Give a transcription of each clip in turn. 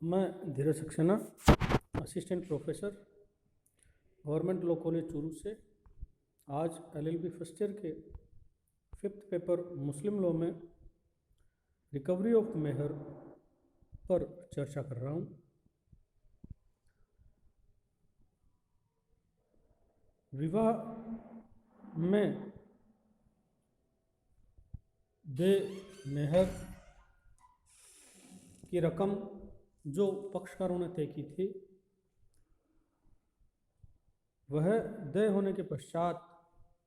मैं Dheeraj Saxena, assistant professor, government law college Churu से आज एलएलबी फर्स्ट ईयर के 5th पेपर मुस्लिम लॉ में रिकवरी ऑफ मेहर पर चर्चा कर रहा हूँ। विवाह में दे मेहर की रकम जो पक्षकारों ने तय की थी, वह देय होने के पश्चात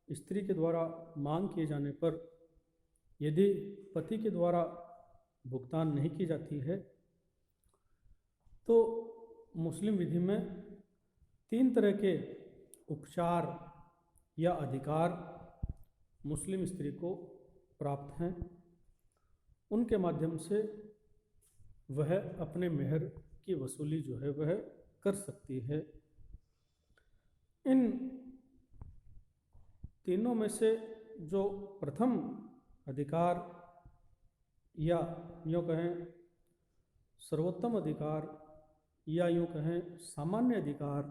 स्त्री के द्वारा मांग किए जाने पर यदि पति के द्वारा भुगतान नहीं की जाती है तो मुस्लिम विधि में 3 तरह के उपचार या अधिकार मुस्लिम स्त्री को प्राप्त हैं। उनके माध्यम से वह अपने मेहर की वसूली जो है वह कर सकती है। इन तीनों में से जो प्रथम अधिकार या यूँ कहें सर्वोत्तम अधिकार या यूँ कहें सामान्य अधिकार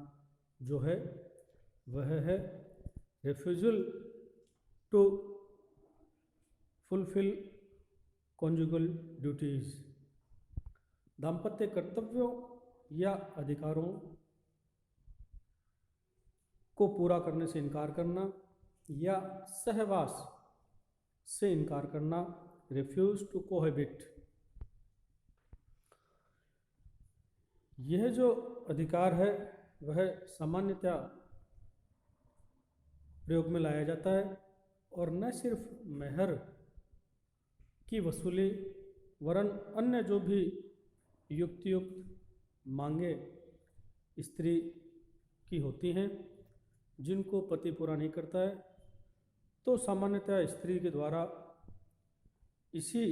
जो है वह है refusal to fulfil conjugal duties, दाम्पत्य कर्तव्यों या अधिकारों को पूरा करने से इनकार करना या सहवास से इनकार करना, रिफ्यूज टू कोहेबिट। यह जो अधिकार है वह सामान्यतया प्रयोग में लाया जाता है और न सिर्फ मेहर की वसूली वरन अन्य जो भी युक्त मांगे स्त्री की होती हैं जिनको पति पूरा नहीं करता है, तो सामान्यतः स्त्री के द्वारा इसी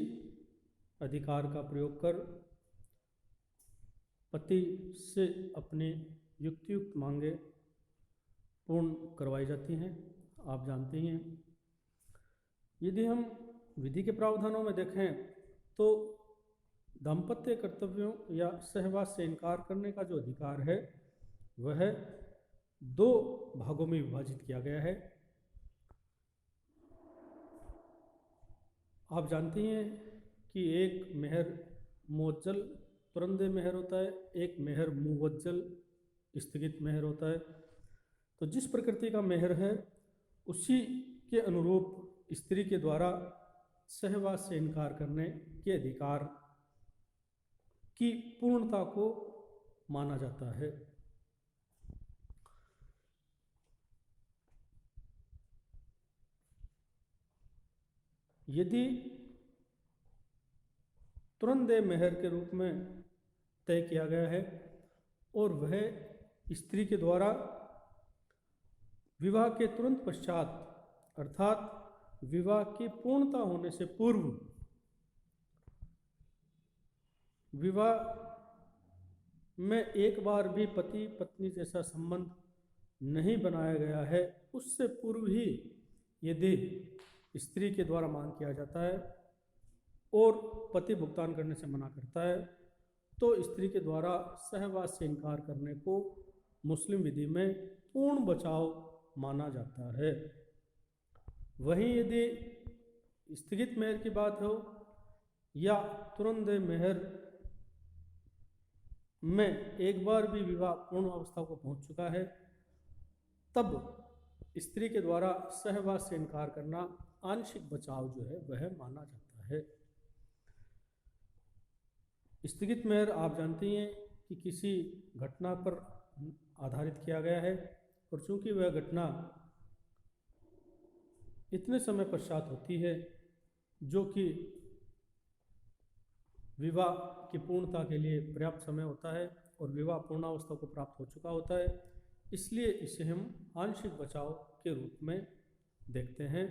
अधिकार का प्रयोग कर पति से अपनी युक्त मांगे पूर्ण करवाई जाती हैं। आप जानते ही हैं, यदि हम विधि के प्रावधानों में देखें तो दाम्पत्य कर्तव्यों या सहवास से इनकार करने का जो अधिकार है वह 2 भागों में विभाजित किया गया है। आप जानते हैं कि एक मेहर मुअज्जल तुरंत मेहर होता है, एक मेहर मुवज्जल स्थगित मेहर होता है। तो जिस प्रकृति का मेहर है उसी के अनुरूप स्त्री के द्वारा सहवास से इनकार करने के अधिकार की पूर्णता को माना जाता है। यदि तुरंत मेहर के रूप में तय किया गया है और वह स्त्री के द्वारा विवाह के तुरंत पश्चात अर्थात विवाह की पूर्णता होने से पूर्व विवाह में एक बार भी पति पत्नी जैसा संबंध नहीं बनाया गया है, उससे पूर्व ही यदि स्त्री के द्वारा मांग किया जाता है और पति भुगतान करने से मना करता है तो स्त्री के द्वारा सहवास से इनकार करने को मुस्लिम विधि में पूर्ण बचाव माना जाता है। वहीं यदि स्थगित मेहर की बात हो या तुरंत मेहर में एक बार भी विवाह पूर्ण अवस्था को पहुंच चुका है, तब स्त्री के द्वारा सहवास से इनकार करना आंशिक बचाव जो है वह माना जाता है। स्थगित मेहर आप जानती हैं कि किसी घटना पर आधारित किया गया है और चूंकि वह घटना इतने समय पश्चात होती है जो कि विवाह की पूर्णता के लिए पर्याप्त समय होता है और विवाह पूर्णावस्था को प्राप्त हो चुका होता है, इसलिए इसे हम आंशिक बचाव के रूप में देखते हैं।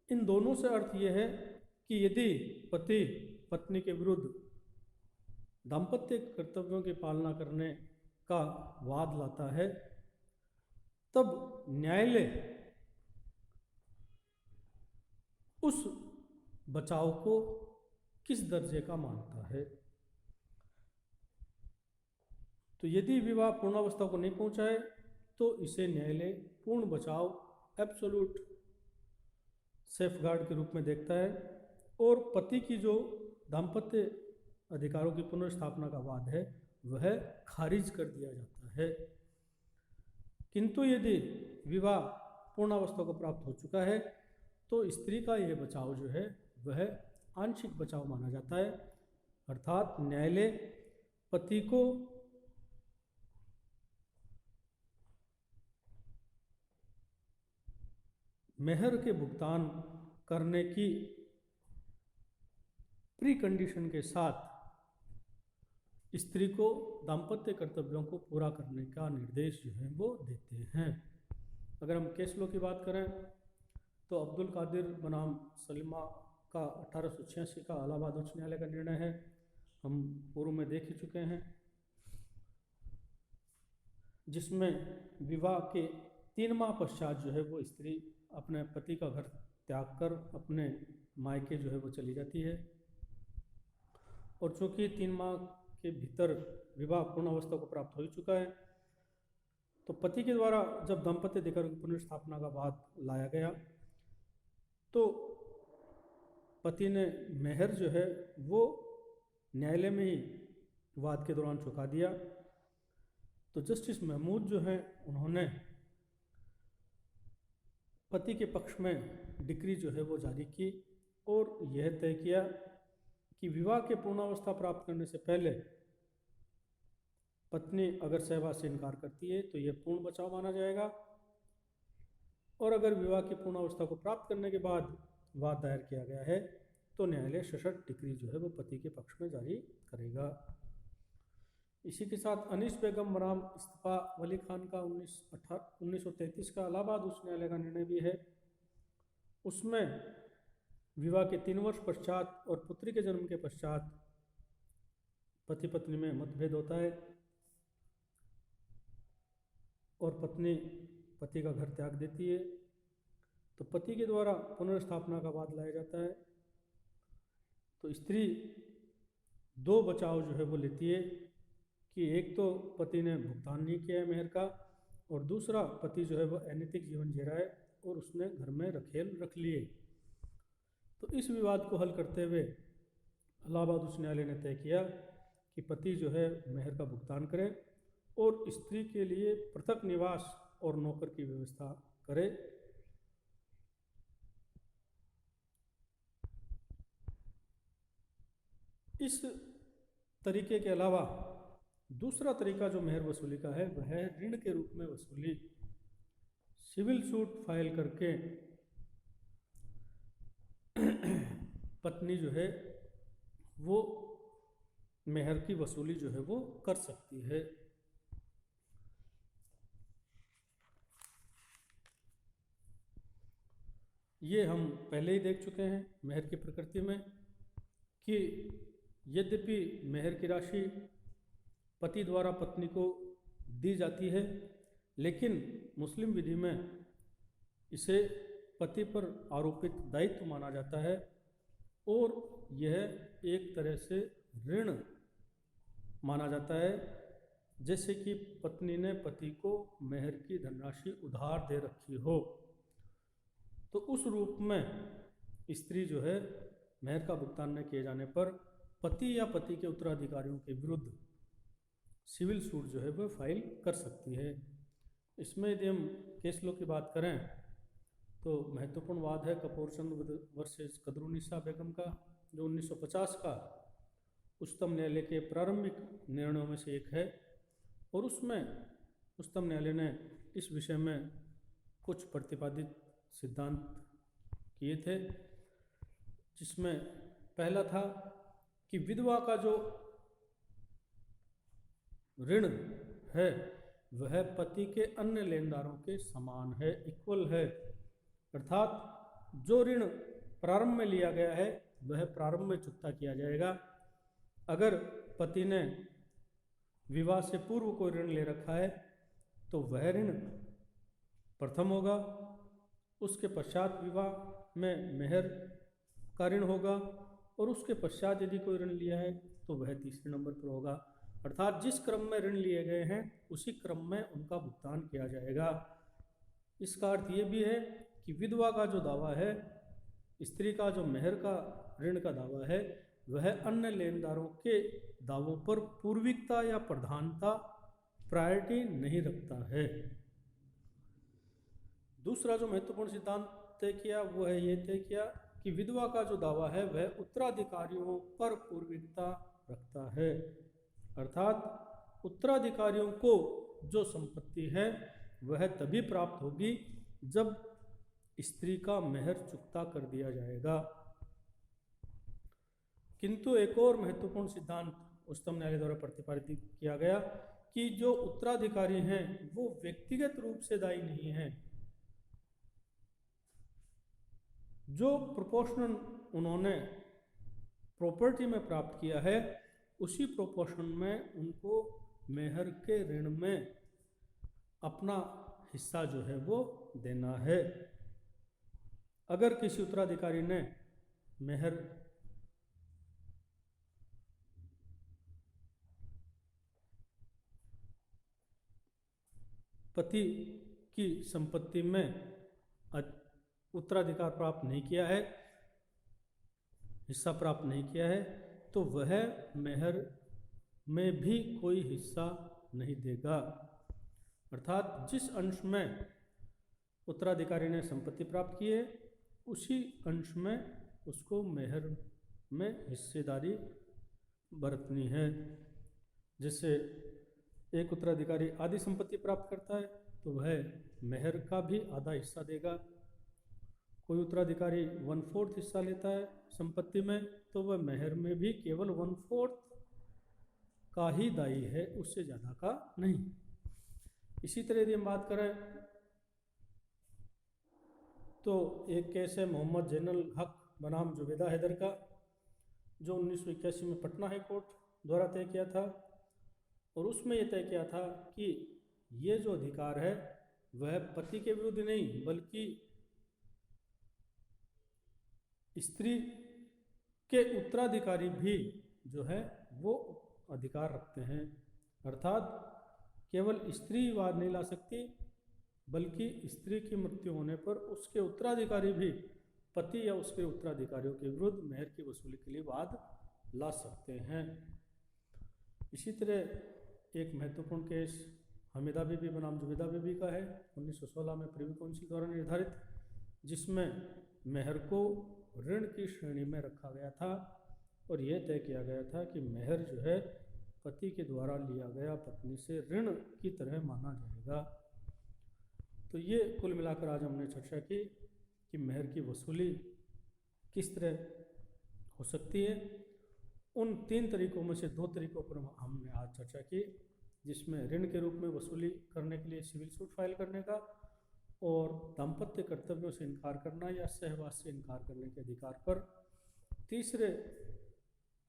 इन दोनों से अर्थ यह है कि यदि पति पत्नी के विरुद्ध दाम्पत्य कर्तव्यों की पालना करने का वाद लाता है तब न्यायालय उस बचाव को किस दर्जे का मानता है। तो यदि विवाह पूर्णावस्था को नहीं पहुंचाए तो इसे न्यायालय पूर्ण बचाव एब्सोल्यूट सेफगार्ड के रूप में देखता है और पति की जो दाम्पत्य अधिकारों की पुनर्स्थापना का वाद है वह खारिज कर दिया जाता है। किंतु यदि विवाह पूर्णावस्था को प्राप्त हो चुका है तो स्त्री का यह बचाव जो है वह आंशिक बचाव माना जाता है, अर्थात न्यायालय पति को मेहर के भुगतान करने की प्री कंडीशन के साथ स्त्री को दाम्पत्य कर्तव्यों को पूरा करने का निर्देश जो है वो देते हैं। अगर हम केस लॉ की बात करें तो अब्दुल कादिर बनाम सलीमा का 1886 का इलाहाबाद उच्च न्यायालय का निर्णय है, हम पूर्व में देख ही चुके हैं, जिसमें विवाह के 3 माह पश्चात जो है वो स्त्री अपने पति का घर त्याग कर अपने मायके जो है वो चली जाती है। और चूँकि 3 माह के भीतर विवाह पूर्णावस्था को प्राप्त हो ही चुका है तो पति के द्वारा जब दाम्पत्य अधिकार की पुनर्स्थापना का वाद लाया गया तो पति ने मेहर जो है वो न्यायालय में ही वाद के दौरान चुका दिया। तो जस्टिस महमूद जो है उन्होंने पति के पक्ष में डिक्री जो है वो जारी की और यह तय किया कि विवाह के पूर्णावस्था प्राप्त करने से पहले पत्नी अगर सहवास से इनकार करती है तो यह पूर्ण बचाव माना जाएगा और अगर विवाह की पूर्णावस्था को प्राप्त करने के बाद वाद दायर किया गया है तो न्यायालय सशर्त डिक्री जो है वो पति के पक्ष में जारी करेगा। इसी के साथ अनीस बेगम बनाम इस्तीफा वली खान का 1933 का इलाहाबाद उच्च न्यायालय का निर्णय भी है। उसमें विवाह के 3 वर्ष पश्चात और पुत्री के जन्म के पश्चात पति पत्नी में मतभेद होता है और पत्नी पति का घर त्याग देती है तो पति के द्वारा पुनर्स्थापना का वाद लाया जाता है। तो स्त्री 2 बचाव जो है वो लेती है कि एक तो पति ने भुगतान नहीं किया है मेहर का और दूसरा पति जो है वो अनैतिक जीवन जी रहा है और उसने घर में रखेल रख लिए। तो इस विवाद को हल करते हुए इलाहाबाद उच्च न्यायालय ने तय किया कि पति जो है मेहर का भुगतान करे और स्त्री के लिए पृथक निवास और नौकर की व्यवस्था करे। इस तरीके के अलावा दूसरा तरीका जो मेहर वसूली का है वह है ऋण के रूप में वसूली। सिविल सूट फाइल करके पत्नी जो है वो मेहर की वसूली जो है वो कर सकती है। ये हम पहले ही देख चुके हैं मेहर की प्रकृति में कि यद्यपि मेहर की राशि पति द्वारा पत्नी को दी जाती है लेकिन मुस्लिम विधि में इसे पति पर आरोपित दायित्व माना जाता है और यह एक तरह से ऋण माना जाता है, जैसे कि पत्नी ने पति को मेहर की धनराशि उधार दे रखी हो। तो उस रूप में स्त्री जो है मेहर का भुगतान न किए जाने पर पति या पति के उत्तराधिकारियों के विरुद्ध सिविल सूट जो है वह फाइल कर सकती है। इसमें यदि हम केस लॉ की बात करें तो महत्वपूर्ण वाद है कपूर चंद वर्सेस कदरुनिसा बेगम का, जो 1950 का उच्चतम न्यायालय के प्रारंभिक निर्णयों में से एक है और उसमें उच्चतम न्यायालय ने इस विषय में कुछ प्रतिपादित सिद्धांत किए थे, जिसमें पहला था कि विधवा का जो ऋण है वह पति के अन्य लेनदारों के समान है, इक्वल है, अर्थात जो ऋण प्रारंभ में लिया गया है वह प्रारंभ में चुकता किया जाएगा। अगर पति ने विवाह से पूर्व कोई ऋण ले रखा है तो वह ऋण प्रथम होगा, उसके पश्चात विवाह में मेहर का ऋण होगा और उसके पश्चात यदि कोई ऋण लिया है तो वह तीसरे नंबर पर होगा। अर्थात जिस क्रम में ऋण लिए गए हैं उसी क्रम में उनका भुगतान किया जाएगा। इसका अर्थ ये भी है कि विधवा का जो दावा है, स्त्री का जो मेहर का ऋण का दावा है, वह अन्य लेनदारों के दावों पर पूर्विकता या प्रधानता प्रायोरिटी नहीं रखता है। दूसरा जो महत्वपूर्ण सिद्धांत तय किया वो है ये तय किया कि विधवा का जो दावा है वह उत्तराधिकारियों पर पूर्विकता रखता है। अर्थात उत्तराधिकारियों को जो संपत्ति है वह तभी प्राप्त होगी जब स्त्री का मेहर चुकता कर दिया जाएगा। किंतु एक और महत्वपूर्ण सिद्धांत उच्चतम न्यायालय द्वारा प्रतिपादित किया गया कि जो उत्तराधिकारी हैं वो व्यक्तिगत रूप से दायी नहीं हैं। जो प्रोपोर्शन उन्होंने प्रॉपर्टी में प्राप्त किया है उसी प्रोपोर्शन में उनको मेहर के ऋण में अपना हिस्सा जो है वो देना है। अगर किसी उत्तराधिकारी ने मेहर पति की संपत्ति में उत्तराधिकार प्राप्त नहीं किया है, हिस्सा प्राप्त नहीं किया है, तो वह मेहर में भी कोई हिस्सा नहीं देगा। अर्थात जिस अंश में उत्तराधिकारी ने संपत्ति प्राप्त की है उसी अंश में उसको मेहर में हिस्सेदारी बरतनी है। जैसे एक उत्तराधिकारी आधी संपत्ति प्राप्त करता है तो वह मेहर का भी आधा हिस्सा देगा। कोई उत्तराधिकारी 1/4 हिस्सा लेता है संपत्ति में तो वह मेहर में भी केवल 1/4 का ही दायी है, उससे ज़्यादा का नहीं। इसी तरह यदि हम बात करें तो एक केस है मोहम्मद जैनुल हक बनाम जुबैदा हैदर का, जो 1981 में पटना हाई कोर्ट द्वारा तय किया था। और उसमें यह तय किया था कि ये जो अधिकार है वह पति के विरुद्ध नहीं बल्कि स्त्री के उत्तराधिकारी भी जो है वो अधिकार रखते हैं। अर्थात केवल स्त्री वाद नहीं ला सकती बल्कि स्त्री की मृत्यु होने पर उसके उत्तराधिकारी भी पति या उसके उत्तराधिकारियों के विरुद्ध मेहर की वसूली के लिए वाद ला सकते हैं। इसी तरह एक महत्वपूर्ण केस हमीदा बीबी बनाम जुबैदा बीबी का है, 1916 में प्रिवी काउंसिल द्वारा निर्धारित, जिसमें मेहर को ऋण की श्रेणी में रखा गया था और यह तय किया गया था कि मेहर जो है पति के द्वारा लिया गया पत्नी से ऋण की तरह माना जाएगा। तो ये कुल मिलाकर आज हमने चर्चा की कि मेहर की वसूली किस तरह हो सकती है। उन 3 तरीकों में से 2 तरीकों पर हमने आज चर्चा की, जिसमें ऋण के रूप में वसूली करने के लिए सिविल सूट फाइल करने का और दाम्पत्य कर्तव्यों से इनकार करना या सहवास से इनकार करने के अधिकार पर। तीसरे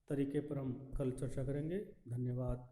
तरीके पर हम कल चर्चा करेंगे। धन्यवाद।